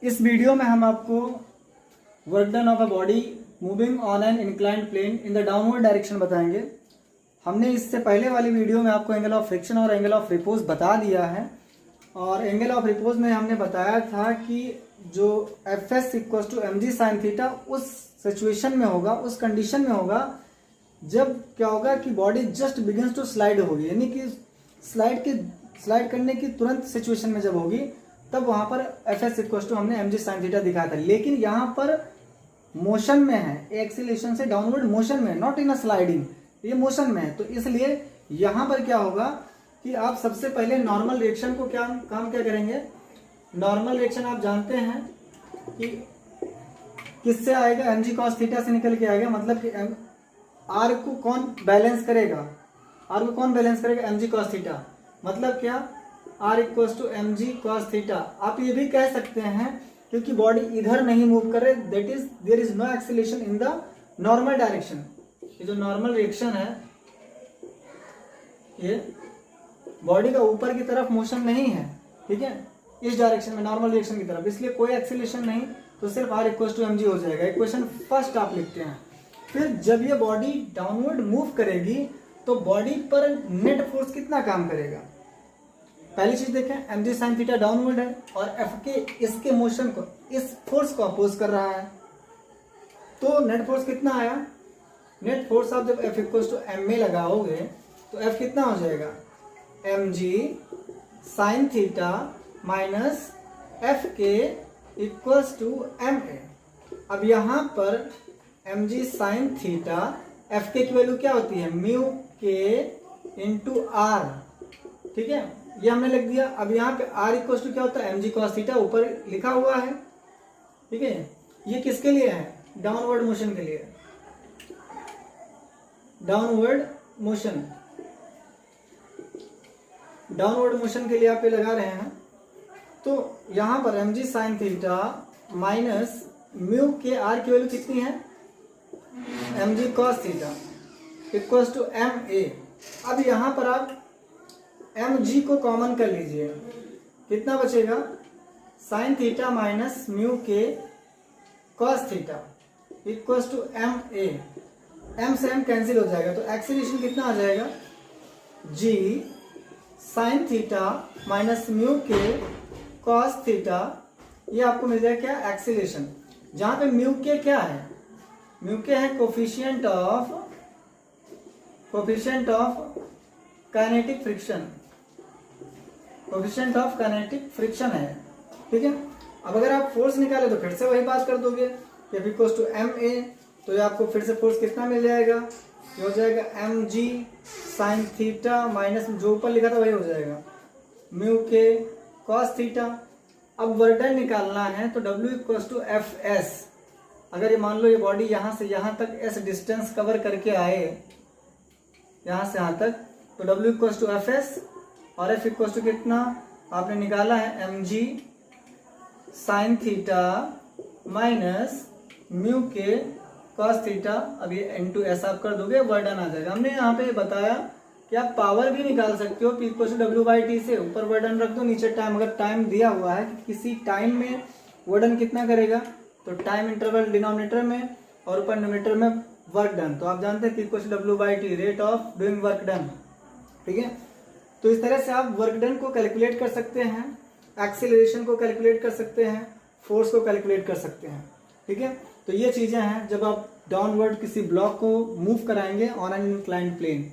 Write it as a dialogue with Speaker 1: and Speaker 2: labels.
Speaker 1: इस वीडियो में हम आपको work done of a body moving on an inclined plane in the downward direction बताएंगे। हमने इससे पहले वाली वीडियो में आपको एंगल ऑफ फ्रिक्शन और एंगल ऑफ रिपोज बता दिया है, और एंगल ऑफ रिपोज में हमने बताया था कि जो F S equal to M G sine theta उस सिचुएशन में होगा, उस कंडीशन में होगा जब क्या होगा कि body just begins to slide होगी, यानी कि स्लाइड करने की तुरंत सिचुएशन में जब होगी तब वहां पर एफ एस इक्वल टू हमने एम जी साइन थीटा दिखाया था। लेकिन यहाँ पर मोशन में है, एक्सीलरेशन से डाउनवर्ड मोशन में, नॉट इन अ स्लाइडिंग, ये मोशन में है। तो इसलिए यहाँ पर क्या होगा कि आप सबसे पहले नॉर्मल रिएक्शन को क्या करेंगे। नॉर्मल रिएक्शन आप जानते हैं कि किससे आएगा, एम जी कॉस थीटा से निकल के आएगा। मतलब कि आर को कौन बैलेंस करेगा, एम जी कॉस थीटा। मतलब क्या, R equal to M G cos theta. आप ये भी कह सकते हैं क्योंकि बॉडी इधर नहीं मूव कर रहे, that is there is no acceleration in the normal direction. ये जो नॉर्मल रिएक्शन है, ये बॉडी का ऊपर की तरफ मोशन नहीं है, ठीक है, इस डायरेक्शन में नॉर्मल रिएक्शन की तरफ, इसलिए कोई एक्सीलरेशन नहीं, तो सिर्फ R equal to M G हो जाएगा। इक्वेशन फर्स्ट आप लिखते हैं। फिर जब ये बॉडी डाउनवर्ड मूव करेगी तो बॉडी पर नेट फोर्स कितना काम करेगा। पहली चीज देखें, M G sine theta downward है और एफ के इसके मोशन को, इस फोर्स को अपोज कर रहा है, तो नेट फोर्स कितना आया। नेट फोर्स आप जब एफ इक्वल टू एम में लगाओगे तो एफ कितना हो जाएगा, M G sine theta minus F K equals to M A. अब यहाँ पर M G sine theta, F K की वैल्यू क्या होती है, म्यू के इंटू आर, ठीक है, ये हमने लिख दिया। अब यहाँ पे आर इक्वल्स टू क्या होता है, एम जी कॉस थीटा, ऊपर लिखा हुआ है, ठीक है। ये किसके लिए है, डाउनवर्ड मोशन के लिए, डाउनवर्ड मोशन के लिए आप ये लगा रहे हैं। तो यहां पर M G sine theta minus mu K R की वैल्यू कितनी है, M G cos theta equals to M A. अब यहां पर आप एम जी को कॉमन कर लीजिए, कितना बचेगा, साइन थीटा माइनस म्यू के cos theta equals to M A. M से एम कैंसिल हो जाएगा, तो एक्सीलरेशन कितना आ जाएगा, G sine theta minus mu के कॉस थीटा, ये आपको मिल जाएगा क्या, एक्सीलरेशन। जहां पे म्यू के क्या है, म्यू के है कोफिशिएंट ऑफ काइनेटिक फ्रिक्शन, है, ठीक है। अब अगर आप फोर्स निकाले तो फिर से वही बात कर दोगे, F equals to M A, तो ये आपको फिर से फोर्स कितना मिल जाएगा, ये हो जाएगा M G sine theta minus जो ऊपर लिखा था वही हो जाएगा, म्यू के कॉस थीटा। अब वर्क डन निकालना है तो W equals to F S. अगर ये मान लो ये बॉडी यहाँ से यहाँ तक एस डिस्टेंस कवर करके आए, यहाँ से यहाँ तक, तो W equals to F S, और F इक्वल्स टू कितना आपने निकाला है, M G sine theta minus mu के कॉस थीटा। अब ये इनटू एस आप कर दोगे, वर्क डन आ जाएगा। हमने यहाँ पे बताया कि आप पावर भी निकाल सकते हो, P equal to W by T से, ऊपर वर्क डन रख दो, नीचे टाइम। अगर टाइम दिया हुआ है कि किसी टाइम में वर्क डन कितना करेगा, तो टाइम इंटरवल डिनोमिनेटर में और ऊपर न्यूमरेटर में वर्क डन, तो आप जानते हैं P equal to W by T, rate of doing work done, ठीक है। तो इस तरह से आप वर्क डन को कैलकुलेट कर सकते हैं, एक्सीलरेशन को कैलकुलेट कर सकते हैं, फोर्स को कैलकुलेट कर सकते हैं, ठीक है। तो ये चीजें हैं जब आप डाउनवर्ड किसी ब्लॉक को मूव कराएंगे ऑन एन इंक्लाइंड प्लेन।